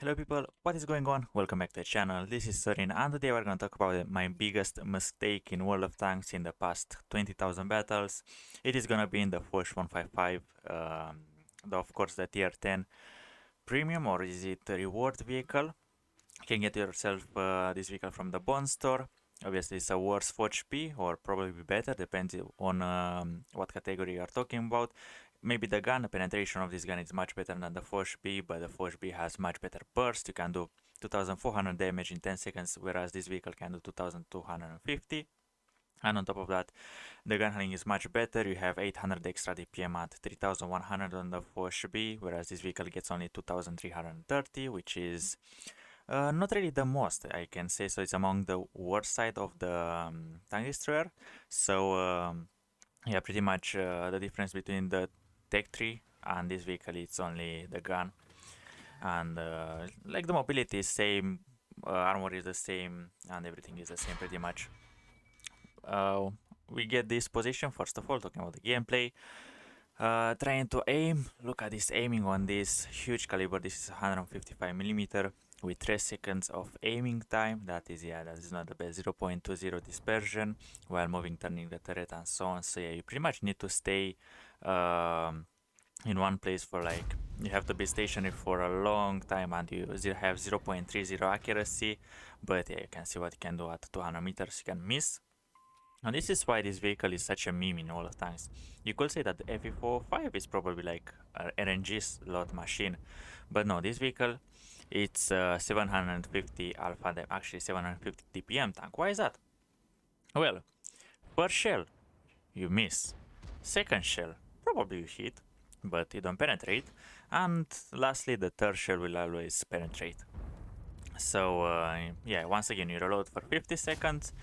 Hello people, what is going on? Welcome back to the channel. This is Sorin and today we're going to talk about my biggest mistake in World of Tanks in the past 20,000 battles. It is going to be in the Forge 155, of course the tier 10 premium, or is it a reward vehicle? You can get yourself this vehicle from the bond store. Obviously it's a worse Forge P or probably better, depends on what category you are talking about. Maybe the gun, the penetration of this gun is much better than the Forge B, but the Forge B has much better burst. You can do 2400 damage in 10 seconds, whereas this vehicle can do 2250. And on top of that, the gun handling is much better. You have 800 extra DPM at 3100 on the Forge B, whereas this vehicle gets only 2330, which is not really the most, I can say. So it's among the worst side of the tank destroyer. So yeah, pretty much the difference between the Tech 3 and this vehicle, it's only the gun. And like the mobility is same, armor is the same, and everything is the same pretty much. We get this position, first of all, talking about the gameplay. Trying to aim, look at this aiming on this huge caliber. This is 155mm with 3 seconds of aiming time. That is not the best. 0.20 dispersion while moving, turning the turret and so on. So yeah, you pretty much need to stay in one place for like, you have to be stationary for a long time, and you have 0.30 accuracy. But yeah, you can see what you can do at 200 meters. You can miss. And this is why this vehicle is such a meme in all of tanks. You could say that the FE45 is probably like an RNG slot machine, but no, this vehicle, it's 750 alpha, actually 750 DPM tank. Why is that? Well, first shell, you miss. Second shell, probably you hit, but you don't penetrate. And lastly, the third shell will always penetrate. So yeah, once again, you reload for 50 seconds,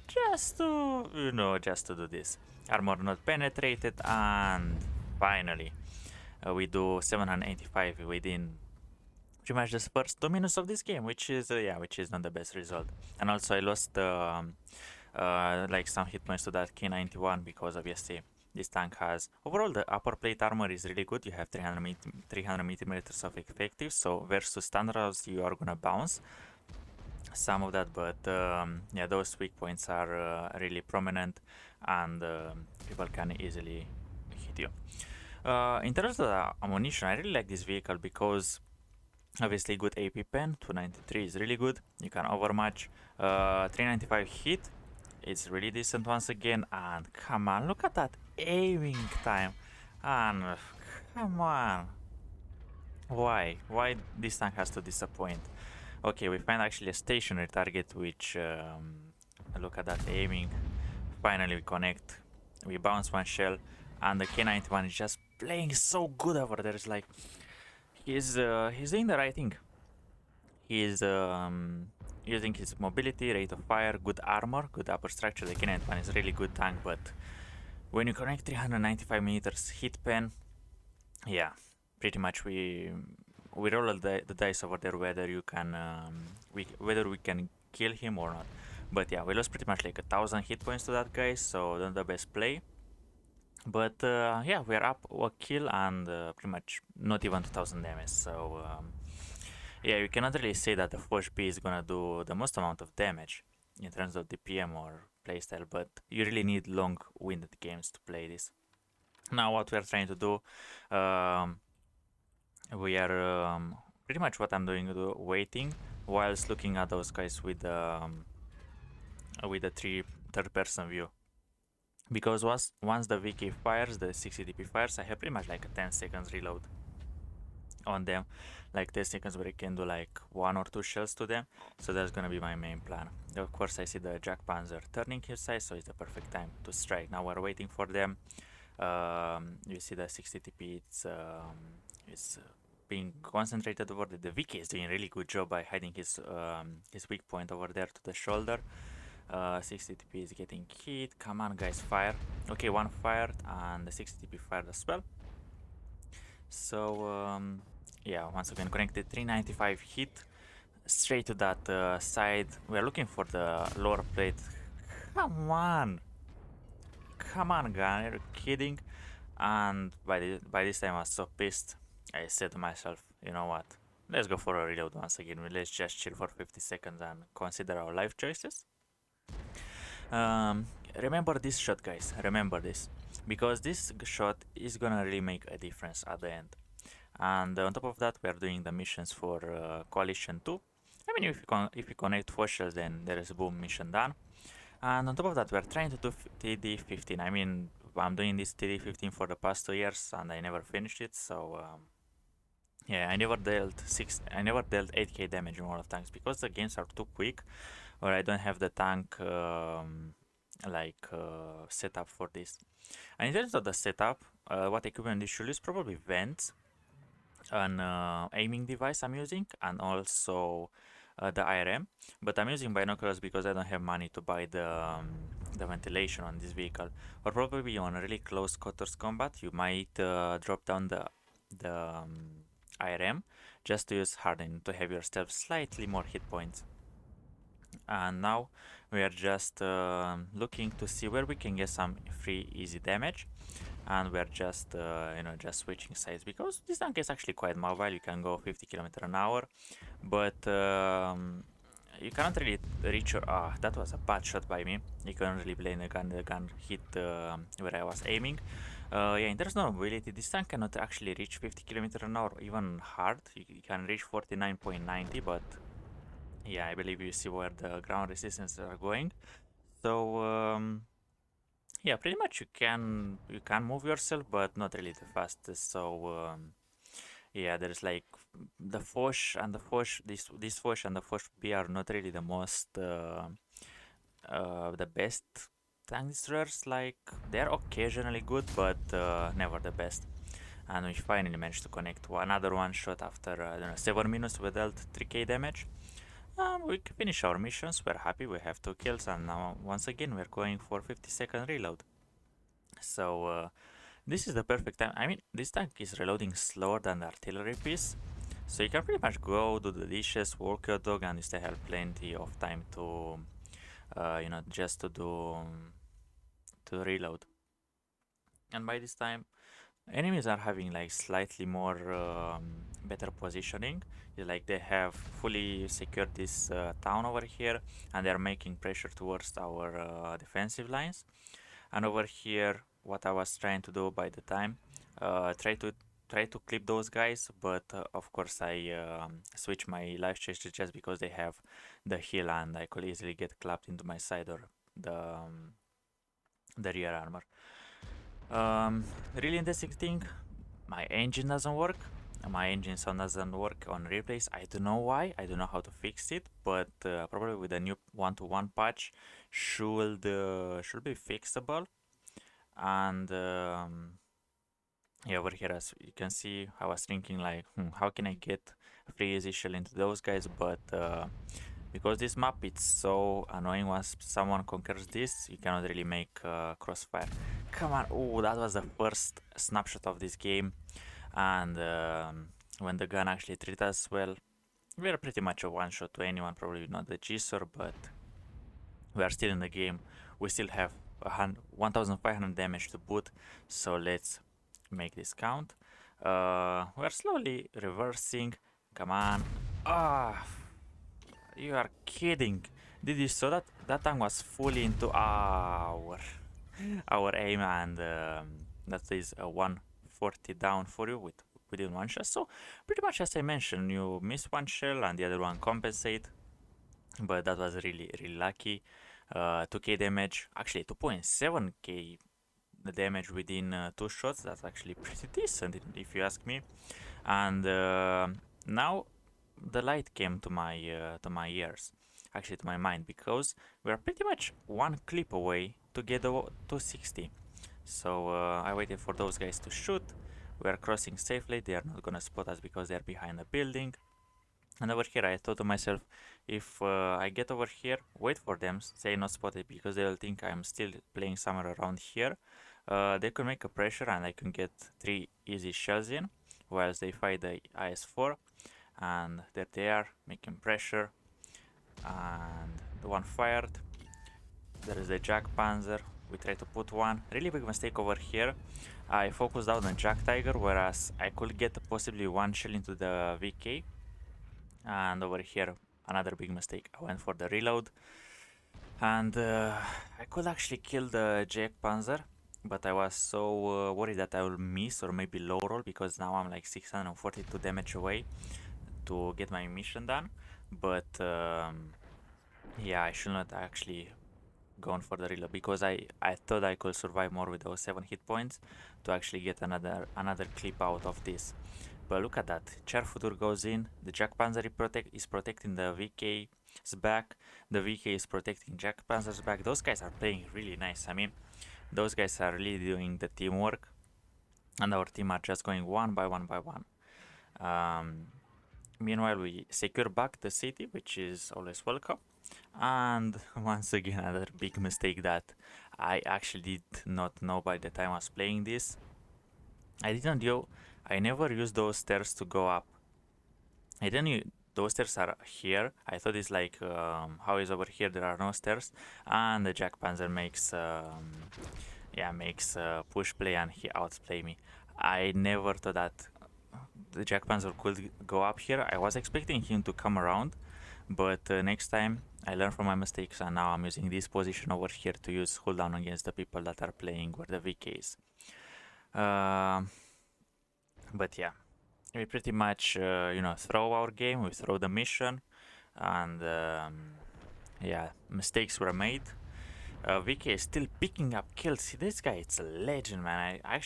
just to do this. Armor not penetrated, and finally we do 785 within pretty much the first 2 minutes of this game, which is not the best result. And also I lost like some hit points to that K91 because obviously this tank has overall the upper plate armor is really good. You have 300 millimeters of effective, so versus standards you are gonna bounce some of that, but yeah, those weak points are really prominent, and people can easily hit you. In terms of the ammunition, I really like this vehicle because obviously good AP pen, 293 is really good. You can overmatch. 395 hit, it's really decent once again. And come on, look at that aiming time. And come on, why this tank has to disappoint? Okay, we find actually a stationary target, which look at that aiming. Finally we connect, we bounce one shell, and the K91 is just playing so good over there. It's like he's doing the right thing. He's using his mobility, rate of fire, good armor, good upper structure. The K91 is a really good tank, but when you connect 395 meters hit pen, yeah, pretty much we roll the dice over there whether you can whether we can kill him or not. But yeah, we lost pretty much like 1,000 hit points to that guy, so not the best play. But yeah, we are up a kill and pretty much not even 2,000 damage. So yeah, you cannot really say that the Forge B is gonna do the most amount of damage in terms of DPM or playstyle, but you really need long-winded games to play this. Now what we are trying to do, we are pretty much what I'm doing, waiting whilst looking at those guys with the third person view, because once the VK fires, the 60 DP fires, I have pretty much like a 10 seconds reload on them, like 10 seconds where I can do like 1 or 2 shells to them. So that's gonna be my main plan. Of course I see the Jack Panzer turning his side, so it's the perfect time to strike. Now we're waiting for them. You see the 60 TP, it's being concentrated over there. The VK is doing a really good job by hiding his weak point over there to the shoulder. 60 TP is getting hit. Come on guys, fire. Okay, one fired and the 60 TP fired as well. So yeah, once again connected, 395 hit straight to that side. We are looking for the lower plate. Come on, gun, are you kidding? And by this time I was so pissed. I said to myself, you know what? Let's go for a reload once again. Let's just chill for 50 seconds and consider our life choices. Um, Remember this shot, guys. Remember this. Because this shot is gonna really make a difference at the end. And on top of that, we are doing the missions for Coalition 2. I mean, if you connect 4 shells, then there is boom, mission done. And on top of that, we are trying to do TD15. I mean, I'm doing this TD15 for the past 2 years, and I never finished it. So yeah, I never dealt 8k damage in World of Tanks because the games are too quick, or I don't have the tank setup for this. And in terms of the setup, what equipment you should use? Probably vents, an aiming device I'm using, and also the IRM. But I'm using binoculars because I don't have money to buy the ventilation on this vehicle. Or probably on a really close quarters combat, you might drop down the IRM just to use hardening to have yourself slightly more hit points. And now we are just looking to see where we can get some free easy damage, and we're just just switching sides because this tank is actually quite mobile. You can go 50 km an hour, but you cannot really reach your that was a bad shot by me. You can't really blame the gun hit where I was aiming. Yeah, in terms of mobility, this tank cannot actually reach 50 km an hour even hard. You can reach 49.90, but yeah, I believe you see where the ground resistance are going. So yeah, pretty much you can move yourself, but not really the fastest. So yeah, there's like the Foch and the Foch. This Foch and the Foch B are not really the most the best tank destroyers. Like they're occasionally good, but never the best. And we finally managed to connect another one shot after I don't know 7 minutes. We dealt 3k damage. We finish our missions. We're happy. We have 2 kills, and now once again we're going for 50-second reload. So this is the perfect time. I mean, this tank is reloading slower than the artillery piece, so you can pretty much go do the dishes, walk your dog, and you still have plenty of time to, just to reload. And by this time, enemies are having like slightly more better positioning. Like they have fully secured this town over here, and they're making pressure towards our defensive lines. And over here, what I was trying to do by the time, try to clip those guys, but of course I switch my life changes just because they have the heal, and I could easily get clapped into my side or the rear armor. Really interesting thing, my engine doesn't work. My engine sound doesn't work on replays. I don't know why. I don't know how to fix it, but probably with a new one-to-one patch should be fixable. And yeah, over here as you can see, I was thinking like, how can I get a free easy shell into those guys? But because this map it's so annoying, once someone conquers this, you cannot really make crossfire. Come on, oh, that was the first snapshot of this game, and when the gun actually treats us well, we are pretty much a one shot to anyone. Probably not the Gisor, but we are still in the game. We still have 1500 damage to boot, so let's make this count. We're slowly reversing. Come on. Ah, you are kidding. Did you saw that? That tank was fully into our aim, and that is a 140 down for you within one shot. So pretty much as I mentioned, you miss one shell and the other one compensate. But that was really really lucky. 2k damage, actually 2.7k the damage within 2 shots. That's actually pretty decent if you ask me. And now the light came to my ears, actually to my mind, because we are pretty much one clip away to get the 260. So I waited for those guys to shoot. We are crossing safely. They are not gonna spot us because they are behind the building. And over here I thought to myself, if I get over here, wait for them, say not spotted, because they'll think I'm still playing somewhere around here. They can make a pressure and I can get 3 easy shells in, whilst they fight the IS-4. And there they are, making pressure. And the one fired. There is the Jack Panzer. We try to put one. Really big mistake over here. I focused out on Jack Tiger, whereas I could get possibly one shell into the VK. And over here, another big mistake. I went for the reload, and I could actually kill the Jack Panzer, but I was so worried that I will miss or maybe low roll, because now I'm like 642 damage away to get my mission done. But yeah, I should not actually gone for the reload, because I thought I could survive more with those 7 hit points to actually get another clip out of this. But look at that. Chair Futur goes in. The Jack Panzer is protecting the VK's back. The VK is protecting Jack Panzer's back. Those guys are playing really nice. I mean, those guys are really doing the teamwork. And our team are just going one by one by one. Meanwhile, we secure back the city, which is always welcome. And once again, another big mistake that I actually did not know by the time I was playing this. I never used those stairs to go up. I didn't use, those stairs are here. I thought it's like how is over here there are no stairs, and the Jack Panzer makes push play and he outplay me. I never thought that the Jack Panzer could go up here. I was expecting him to come around, but next time I learned from my mistakes, and now I'm using this position over here to use cooldown against the people that are playing where the VK is. But yeah, we pretty much throw our game, we throw the mission, and yeah, mistakes were made. VK is still picking up kills. See, this guy, it's a legend, man. I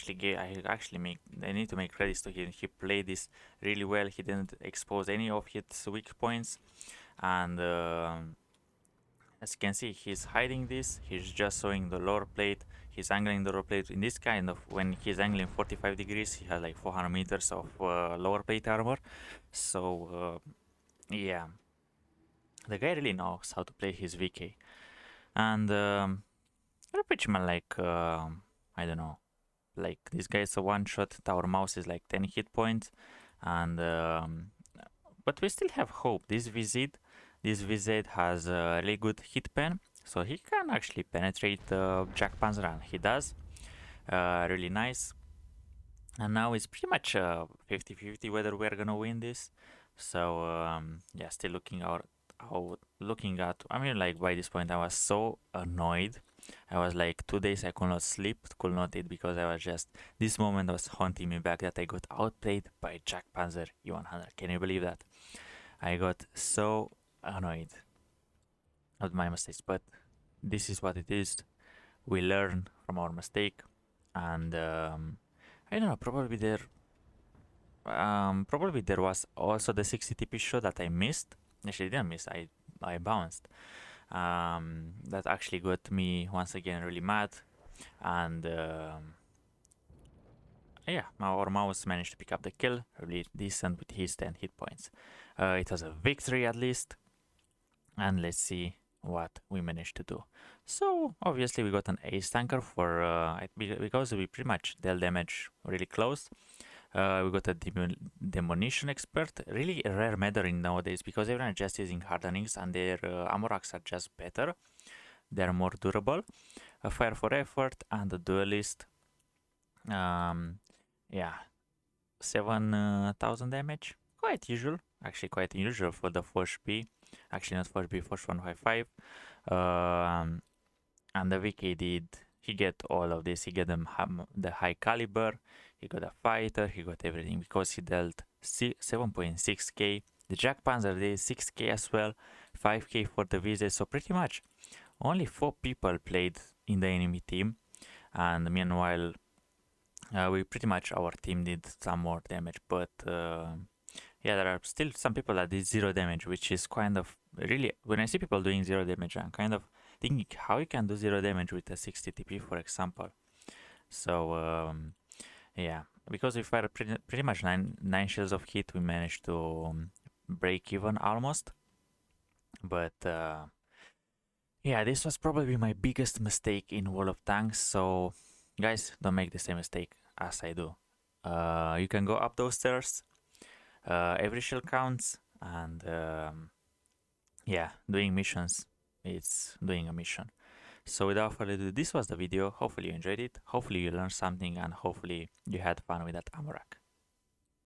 need to make credits to him. He played this really well. He didn't expose any of his weak points, and as you can see, he's hiding this. He's just showing the lower plate. He's angling the lower plate. In this kind of, when he's angling 45 degrees, he has like 400 meters of lower plate armor. So yeah, the guy really knows how to play his VK. And pretty much like I don't know, like this guy is a one shot. Our mouse is like 10 hit points, and but we still have hope. This VZ has a really good hit pen, so he can actually penetrate the Jack Panzer, and he does. Really nice. And now it's pretty much 50-50 whether we're gonna win this. So yeah, still looking at. I mean, like by this point, I was so annoyed. I was like 2 days I could not sleep, could not eat, because I was just, this moment was haunting me back that I got outplayed by Jack Panzer E100. Can you believe that? I got so annoyed at my mistakes, but this is what it is. We learn from our mistake, and I don't know. Probably there was also the 60 TP shot that I missed. Actually, I didn't miss. I bounced. That actually got me once again really mad, and yeah, our mouse managed to pick up the kill, really decent with his 10 hit points. It was a victory at least, and let's see what we managed to do. So obviously we got an ace tanker for because we pretty much dealt damage really close. We got a demolition expert, really a rare meta nowadays, because everyone is just using hardenings and their amoraks are just better. They're more durable. A fire for effort and a duelist. Yeah, 7,000 damage. Quite usual. Actually, quite unusual for the Forge B. Actually, not Forge B, Forge 155. And the VK did. He get all of this. He get the high caliber. He got a fighter. He got everything because he dealt 7.6k. The Jack Panzer did 6k as well. 5k for the VZ. So pretty much only 4 people played in the enemy team. And meanwhile, we pretty much, our team did some more damage, but yeah, there are still some people that did 0 damage, which is kind of really, when I see people doing 0 damage, I'm kind of thinking how you can do 0 damage with a 60 TP, for example. So yeah, because we fired pretty much 9 shells of hit, we managed to break even almost. But yeah, this was probably my biggest mistake in World of Tanks, so guys, don't make the same mistake as I do. You can go up those stairs. Every shell counts, and yeah, doing missions, it's doing a mission. So without further ado, this was the video. Hopefully you enjoyed it. Hopefully you learned something, and hopefully you had fun with that Amorak.